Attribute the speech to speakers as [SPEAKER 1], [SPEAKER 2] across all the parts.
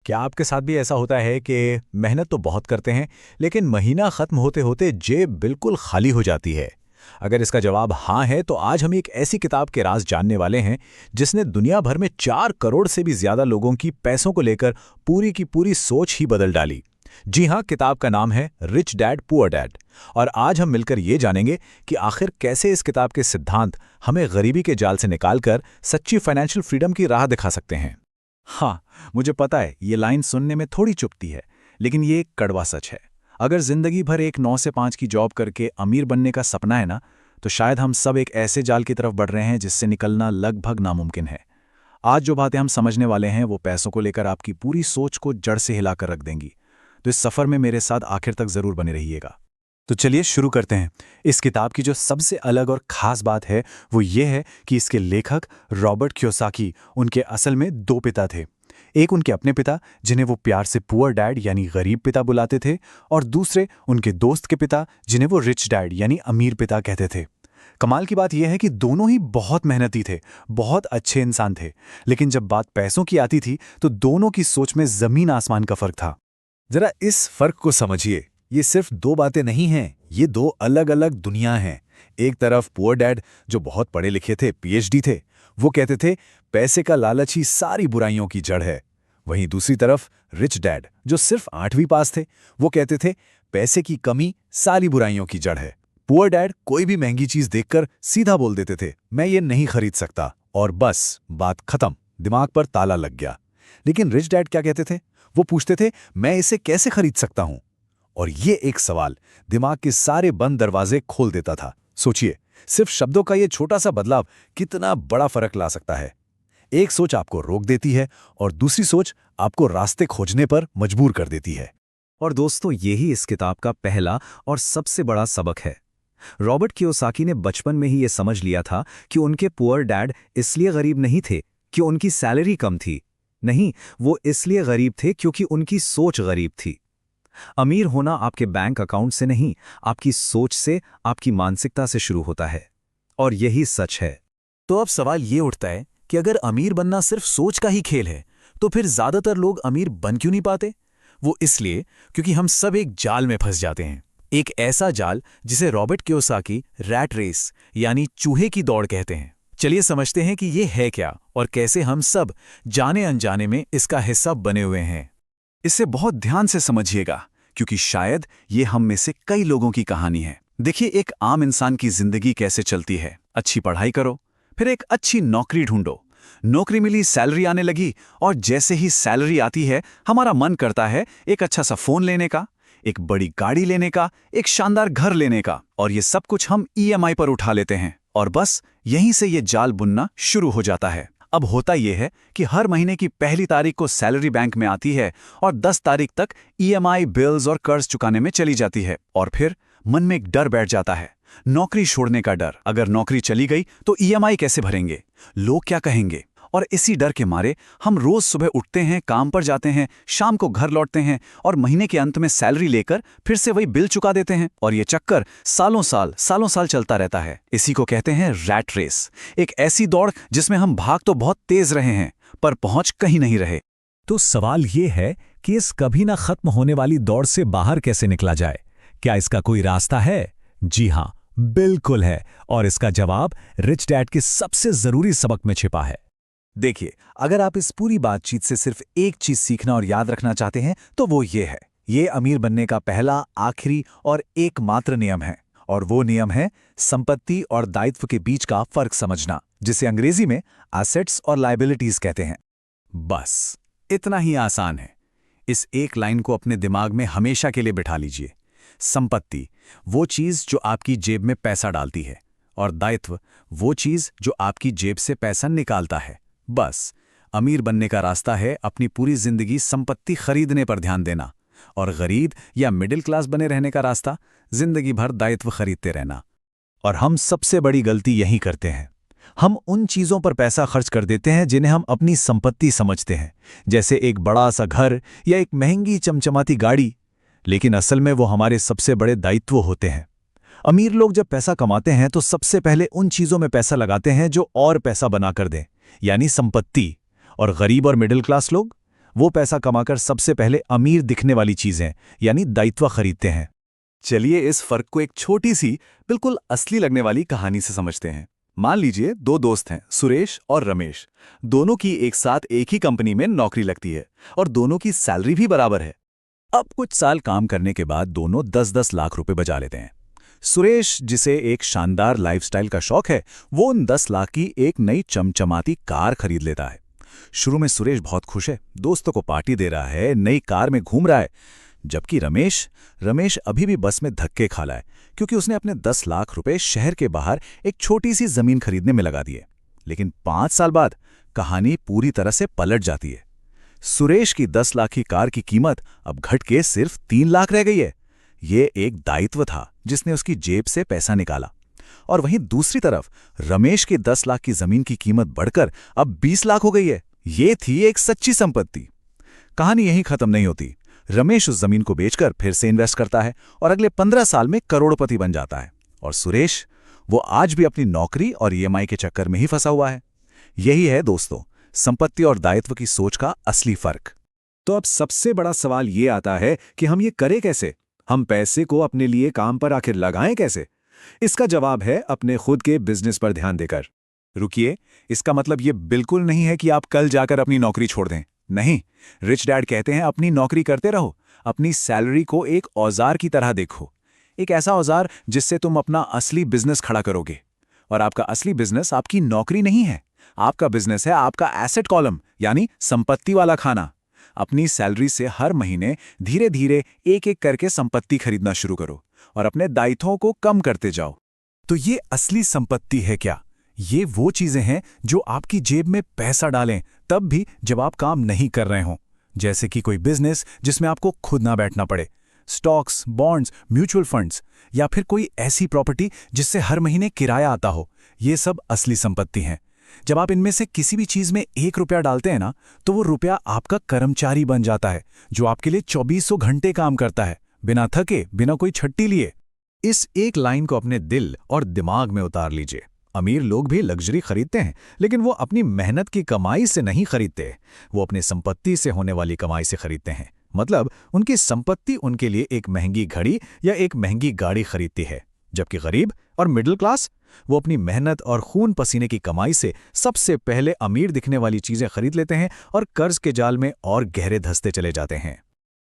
[SPEAKER 1] क्या आपके साथ भी ऐसा होता है कि मेहनत तो बहुत करते हैं, लेकिन महीना खत्म होते होते जेब बिल्कुल खाली हो जाती है? अगर इसका जवाब हाँ है, तो आज हम एक ऐसी किताब के राज जानने वाले हैं जिसने दुनिया भर में 4 करोड़ से भी ज्यादा लोगों की पैसों को लेकर पूरी की पूरी सोच ही बदल डाली। जी हाँ, किताब का नाम है रिच डैड पुअर डैड। और आज हम मिलकर ये जानेंगे कि आखिर कैसे इस किताब के सिद्धांत हमें गरीबी के जाल से निकालकर सच्ची फाइनेंशियल फ्रीडम की राह दिखा सकते हैं।
[SPEAKER 2] हाँ, मुझे पता है ये लाइन सुनने में थोड़ी चुभती है, लेकिन ये एक कड़वा सच है। अगर जिंदगी भर एक 9 से 5 की जॉब करके अमीर बनने का सपना है ना, तो शायद हम सब एक ऐसे जाल की तरफ बढ़ रहे हैं जिससे निकलना लगभग नामुमकिन है। आज जो बातें हम समझने वाले हैं वो पैसों को लेकर आपकी पूरी सोच को जड़ से हिलाकर रख देंगी। तो इस सफ़र में मेरे साथ आखिर तक ज़रूर बने रहिएगा। तो चलिए शुरू करते हैं। इस किताब की जो सबसे अलग और ख़ास बात है वो ये है कि इसके लेखक रॉबर्ट कियोसाकी, उनके असल में 2 पिता थे। एक उनके अपने पिता, जिन्हें वो प्यार से पुअर डैड यानी गरीब पिता बुलाते थे, और दूसरे उनके दोस्त के पिता, जिन्हें वो रिच डैड यानी अमीर पिता कहते थे। कमाल की बात यह है कि दोनों ही बहुत मेहनती थे, बहुत अच्छे इंसान थे, लेकिन जब बात पैसों की आती थी तो दोनों की सोच में ज़मीन आसमान का फ़र्क था।
[SPEAKER 3] जरा इस फर्क को समझिए। ये सिर्फ 2 बातें नहीं हैं, ये 2 अलग-अलग दुनिया हैं। एक तरफ पुअर डैड, जो बहुत पढ़े लिखे थे, पीएचडी थे, वो कहते थे पैसे का लालच ही सारी बुराइयों की जड़ है। वहीं दूसरी तरफ रिच डैड, जो सिर्फ 8वीं पास थे, वो कहते थे पैसे की कमी सारी बुराइयों की जड़ है। पुअर डैड कोई भी महंगी चीज देखकर सीधा बोल देते थे, मैं ये नहीं खरीद सकता, और बस बात खत्म, दिमाग पर ताला लग गया। लेकिन रिच डैड क्या कहते थे? वो पूछते थे, मैं इसे कैसे खरीद सकता हूं? और ये एक सवाल दिमाग के सारे बंद दरवाजे खोल देता था। सोचिए, सिर्फ शब्दों का ये छोटा सा बदलाव कितना बड़ा फर्क ला सकता है। एक सोच आपको रोक देती है और दूसरी सोच आपको रास्ते खोजने पर मजबूर कर देती है।
[SPEAKER 2] और दोस्तों, यही इस किताब का पहला और सबसे बड़ा सबक है। रॉबर्ट कियोसाकी ने बचपन में ही ये समझ लिया था कि उनके पुअर डैड इसलिए गरीब नहीं थे कि उनकी सैलरी कम थी। नहीं, वो इसलिए गरीब थे क्योंकि उनकी सोच गरीब थी। अमीर होना आपके बैंक अकाउंट से नहीं, आपकी सोच से, आपकी मानसिकता से शुरू होता है। और यही सच है।
[SPEAKER 4] तो अब सवाल ये उठता है कि अगर अमीर बनना सिर्फ सोच का ही खेल है, तो फिर ज्यादातर लोग अमीर बन क्यों नहीं पाते? वो इसलिए क्योंकि हम सब एक जाल में फंस जाते हैं। एक ऐसा जाल जिसे रॉबर्ट कियोसाकी रैट रेस यानी चूहे की दौड़ कहते हैं। चलिए समझते हैं कि ये है क्या और कैसे हम सब जाने अनजाने में इसका हिस्सा बने हुए हैं।
[SPEAKER 2] इसे बहुत ध्यान से समझिएगा, क्योंकि शायद ये हम में से कई लोगों की कहानी है। देखिए, एक आम इंसान की जिंदगी कैसे चलती है। अच्छी पढ़ाई करो, फिर एक अच्छी नौकरी ढूंढो, नौकरी मिली, सैलरी आने लगी, और जैसे ही सैलरी आती है हमारा मन करता है एक अच्छा सा फोन लेने का, एक बड़ी गाड़ी लेने का, एक शानदार घर लेने का, और ये सब कुछ हम ईएमआई पर उठा लेते हैं। और बस यहीं से ये जाल बुनना शुरू हो जाता है। अब होता यह है कि हर महीने की पहली तारीख को सैलरी बैंक में आती है और 10 तारीख तक ईएमआई, बिल्स और कर्ज चुकाने में चली जाती है। और फिर मन में एक डर बैठ जाता है, नौकरी छोड़ने का डर। अगर नौकरी चली गई तो ईएमआई कैसे भरेंगे, लोग क्या कहेंगे? और इसी डर के मारे हम रोज सुबह उठते हैं, काम पर जाते हैं, शाम को घर लौटते हैं और महीने के अंत में सैलरी लेकर फिर से वही बिल चुका देते हैं। और ये चक्कर सालों साल चलता रहता है। इसी को कहते हैं रैट रेस, एक ऐसी दौड़ जिसमें हम भाग तो बहुत तेज रहे हैं पर पहुंच कहीं नहीं रहे।
[SPEAKER 1] तो सवाल ये है कि इस कभी ना खत्म होने वाली दौड़ से बाहर कैसे निकला जाए? क्या इसका कोई रास्ता है? जी हाँ, बिल्कुल है। और इसका जवाब रिच डैड के सबसे जरूरी सबक में छिपा है।
[SPEAKER 3] देखिए, अगर आप इस पूरी बातचीत से सिर्फ एक चीज सीखना और याद रखना चाहते हैं तो वो ये है, ये अमीर बनने का पहला, आखिरी और एकमात्र नियम है। और वो नियम है संपत्ति और दायित्व के बीच का फर्क समझना, जिसे अंग्रेजी में एसेट्स और लायबिलिटीज कहते हैं।
[SPEAKER 2] बस इतना ही आसान है। इस एक लाइन को अपने दिमाग में हमेशा के लिए बिठा लीजिए। संपत्ति, वो चीज जो आपकी जेब में पैसा डालती है, और दायित्व, वो चीज जो आपकी जेब से पैसा निकालता है। बस अमीर बनने का रास्ता है अपनी पूरी जिंदगी संपत्ति खरीदने पर ध्यान देना, और गरीब या मिडिल क्लास बने रहने का रास्ता जिंदगी भर दायित्व खरीदते रहना।
[SPEAKER 3] और हम सबसे बड़ी गलती यही करते हैं। हम उन चीजों पर पैसा खर्च कर देते हैं जिन्हें हम अपनी संपत्ति समझते हैं, जैसे एक बड़ा सा घर या एक महंगी चमचमाती गाड़ी, लेकिन असल में वो हमारे सबसे बड़े दायित्व होते हैं। अमीर लोग जब पैसा कमाते हैं तो सबसे पहले उन चीजों में पैसा लगाते हैं जो और पैसा बना कर दें, यानी संपत्ति। और गरीब और मिडिल क्लास लोग, वो पैसा कमाकर सबसे पहले अमीर दिखने वाली चीजें यानी दायित्व खरीदते हैं।
[SPEAKER 2] चलिए इस फर्क को एक छोटी सी बिल्कुल असली लगने वाली कहानी से समझते हैं। मान लीजिए दो दोस्त हैं, सुरेश और रमेश। दोनों की एक साथ एक ही कंपनी में नौकरी लगती है और दोनों की सैलरी भी बराबर है।
[SPEAKER 1] अब कुछ साल काम करने के बाद दोनों 10-10 लाख रुपए बचा लेते हैं। सुरेश, जिसे एक शानदार लाइफस्टाइल का शौक है, वो उन 10 लाख की एक नई चमचमाती कार खरीद लेता है। शुरू में सुरेश बहुत खुश है, दोस्तों को पार्टी दे रहा है, नई कार में घूम रहा है। जबकि रमेश अभी भी बस में धक्के खा रहा है, क्योंकि उसने अपने 10 लाख रुपए शहर के बाहर एक छोटी सी जमीन खरीदने में लगा दिए। लेकिन 5 साल बाद कहानी पूरी तरह से पलट जाती है। सुरेश की 10 लाख की कार की कीमत अब घट के सिर्फ 3 लाख रह गई है। ये एक दायित्व था जिसने उसकी जेब से पैसा निकाला। और वहीं दूसरी तरफ रमेश के 10 लाख की जमीन की कीमत बढ़कर अब 20 लाख हो गई है। ये थी एक सच्ची संपत्ति। कहानी यहीं खत्म नहीं होती। रमेश उस जमीन को बेचकर फिर से इन्वेस्ट करता है और अगले 15 साल में करोड़पति बन जाता है। और सुरेश, वो आज भी अपनी नौकरी और ईएमआई के चक्कर में ही फंसा हुआ है। यही है दोस्तों, संपत्ति और दायित्व की सोच का असली फर्क।
[SPEAKER 3] तो अब सबसे बड़ा सवाल ये आता है कि हम ये करें कैसे? हम पैसे को अपने लिए काम पर आखिर लगाएं कैसे? इसका जवाब है अपने खुद के बिजनेस पर ध्यान देकर। रुकिए, इसका मतलब ये बिल्कुल नहीं है कि आप कल जाकर अपनी नौकरी छोड़ दें। नहीं, रिच डैड कहते हैं अपनी नौकरी करते रहो, अपनी सैलरी को एक औजार की तरह देखो। एक ऐसा औजार जिससे तुम अपना असली बिजनेस खड़ा करोगे। और आपका असली बिजनेस आपकी नौकरी नहीं है, आपका बिजनेस है आपका एसेट कॉलम, यानी संपत्ति वाला खाना। अपनी सैलरी से हर महीने धीरे धीरे एक एक करके संपत्ति खरीदना शुरू करो और अपने दायित्वों को कम करते जाओ।
[SPEAKER 4] तो ये असली संपत्ति है क्या? ये वो चीजें हैं जो आपकी जेब में पैसा डालें तब भी जब आप काम नहीं कर रहे हों। जैसे कि कोई बिजनेस जिसमें आपको खुद ना बैठना पड़े, स्टॉक्स, बॉन्ड्स, म्यूचुअल फंड्स, या फिर कोई ऐसी प्रॉपर्टी जिससे हर महीने किराया आता हो। ये सब असली संपत्ति हैं। जब आप इनमें से किसी भी चीज में 1 रुपया डालते हैं ना, तो वो रुपया आपका कर्मचारी बन जाता है, जो आपके लिए 2400 घंटे काम करता है, बिना थके, बिना कोई छट्टी लिए।
[SPEAKER 1] इस एक लाइन को अपने दिल और दिमाग में उतार लीजिए। अमीर लोग भी लग्जरी खरीदते हैं, लेकिन वो अपनी मेहनत की कमाई से नहीं खरीदते, वो अपनी संपत्ति से होने वाली कमाई से खरीदते हैं। मतलब उनकी संपत्ति उनके लिए एक महंगी घड़ी या एक महंगी गाड़ी खरीदती है, जबकि गरीब और मिडिल क्लास, वो अपनी मेहनत और खून पसीने की कमाई से सबसे पहले अमीर दिखने वाली चीजें खरीद लेते हैं और कर्ज के जाल में और गहरे धंसते चले जाते हैं।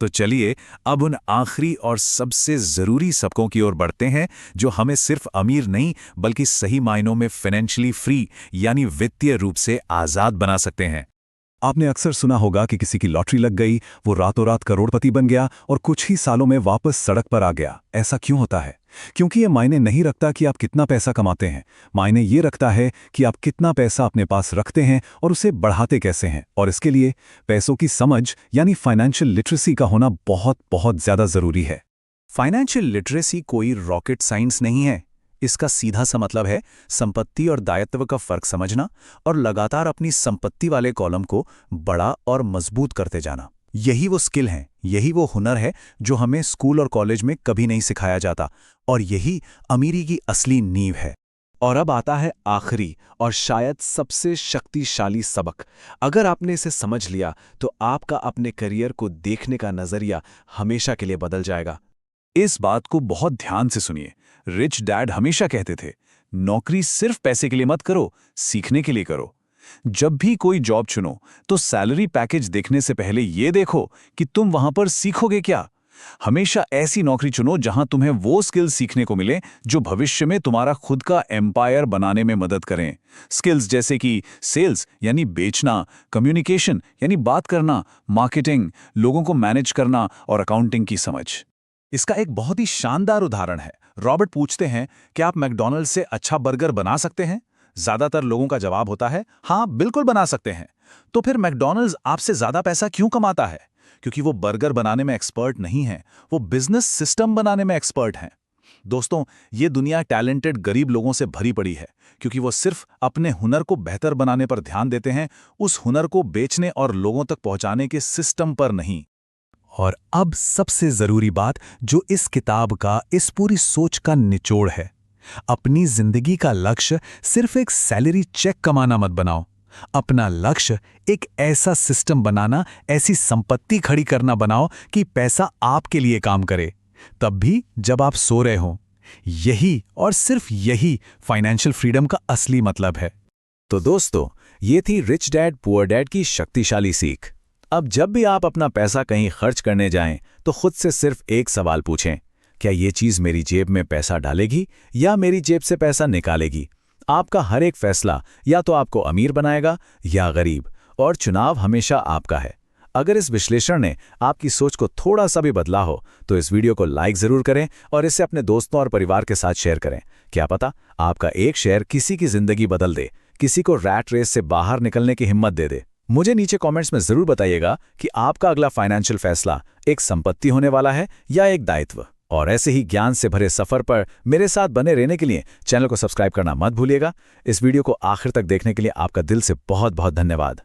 [SPEAKER 2] तो चलिए अब उन आखिरी और सबसे जरूरी सबकों की ओर बढ़ते हैं जो हमें सिर्फ अमीर नहीं बल्कि सही मायनों में फाइनेंशियली फ्री यानी वित्तीय रूप से आजाद बना सकते हैं।
[SPEAKER 3] आपने अक्सर सुना होगा कि किसी की लॉटरी लग गई, वो रातों रात करोड़पति बन गया और कुछ ही सालों में वापस सड़क पर आ गया। ऐसा क्यों होता है? क्योंकि ये मायने नहीं रखता कि आप कितना पैसा कमाते हैं, मायने ये रखता है कि आप कितना पैसा अपने पास रखते हैं और उसे बढ़ाते कैसे हैं। और इसके लिए पैसों की समझ यानी फाइनेंशियल लिटरेसी का होना बहुत बहुत ज्यादा जरूरी है।
[SPEAKER 4] फाइनेंशियल लिटरेसी कोई रॉकेट साइंस नहीं है। इसका सीधा सा मतलब है संपत्ति और दायित्व का फर्क समझना और लगातार अपनी संपत्ति वाले कॉलम को बड़ा और मजबूत करते जाना। यही वो स्किल है, यही वो हुनर है जो हमें स्कूल और कॉलेज में कभी नहीं सिखाया जाता, और यही अमीरी की असली नींव है। और अब आता है आखिरी और शायद सबसे शक्तिशाली सबक। अगर आपने इसे समझ लिया तो आपका अपने करियर को देखने का नजरिया हमेशा के लिए बदल जाएगा।
[SPEAKER 2] इस बात को बहुत ध्यान से सुनिए। रिच डैड हमेशा कहते थे, नौकरी सिर्फ पैसे के लिए मत करो, सीखने के लिए करो। जब भी कोई जॉब चुनो तो सैलरी पैकेज देखने से पहले ये देखो कि तुम वहां पर सीखोगे क्या। हमेशा ऐसी नौकरी चुनो जहां तुम्हें वो स्किल्स सीखने को मिले जो भविष्य में तुम्हारा खुद का एम्पायर बनाने में मदद करें। स्किल्स जैसे कि सेल्स यानी बेचना, कम्युनिकेशन यानी बात करना, मार्केटिंग, लोगों को मैनेज करना और अकाउंटिंग की समझ।
[SPEAKER 4] इसका एक बहुत ही शानदार उदाहरण है। रॉबर्ट पूछते हैं, क्या आप मैकडॉनल्ड्स से अच्छा बर्गर बना सकते हैं? ज्यादातर लोगों का जवाब होता है, हाँ बिल्कुल बना सकते हैं। तो फिर मैकडॉनल्ड्स आपसे ज्यादा पैसा क्यों कमाता है? क्योंकि वो बर्गर बनाने में एक्सपर्ट नहीं है, वो बिजनेस सिस्टम बनाने में एक्सपर्ट हैं। दोस्तों, ये दुनिया टैलेंटेड गरीब लोगों से भरी पड़ी है, क्योंकि वो सिर्फ अपने हुनर को बेहतर बनाने पर ध्यान देते हैं, उस हुनर को बेचने और लोगों तक पहुंचाने के सिस्टम पर नहीं।
[SPEAKER 1] और अब सबसे जरूरी बात जो इस किताब का, इस पूरी सोच का निचोड़ है, अपनी जिंदगी का लक्ष्य सिर्फ एक सैलरी चेक कमाना मत बनाओ।
[SPEAKER 3] अपना लक्ष्य एक ऐसा सिस्टम बनाना, ऐसी संपत्ति खड़ी करना बनाओ कि पैसा आपके लिए काम करे, तब भी जब आप सो रहे हों। यही और सिर्फ यही फाइनेंशियल फ्रीडम का असली मतलब है।
[SPEAKER 1] तो दोस्तों, ये थी रिच डैड पुअर डैड की शक्तिशाली सीख। अब जब भी आप अपना पैसा कहीं खर्च करने जाएं, तो खुद से सिर्फ एक सवाल पूछें, क्या ये चीज़ मेरी जेब में पैसा डालेगी या मेरी जेब से पैसा निकालेगी? आपका हर एक फैसला या तो आपको अमीर बनाएगा या गरीब, और चुनाव हमेशा आपका है। अगर इस विश्लेषण ने आपकी सोच को थोड़ा सा भी बदला हो, तो इस वीडियो को लाइक ज़रूर करें और इसे अपने दोस्तों और परिवार के साथ शेयर करें। क्या पता आपका एक शेयर किसी की ज़िंदगी बदल दे, किसी को रैट रेस से बाहर निकलने की हिम्मत दे दे। मुझे नीचे कमेंट्स में ज़रूर बताइएगा कि आपका अगला फाइनेंशियल फैसला एक संपत्ति होने वाला है या एक दायित्व। और ऐसे ही ज्ञान से भरे सफर पर मेरे साथ बने रहने के लिए चैनल को सब्सक्राइब करना मत भूलिएगा। इस वीडियो को आखिर तक देखने के लिए आपका दिल से बहुत बहुत धन्यवाद।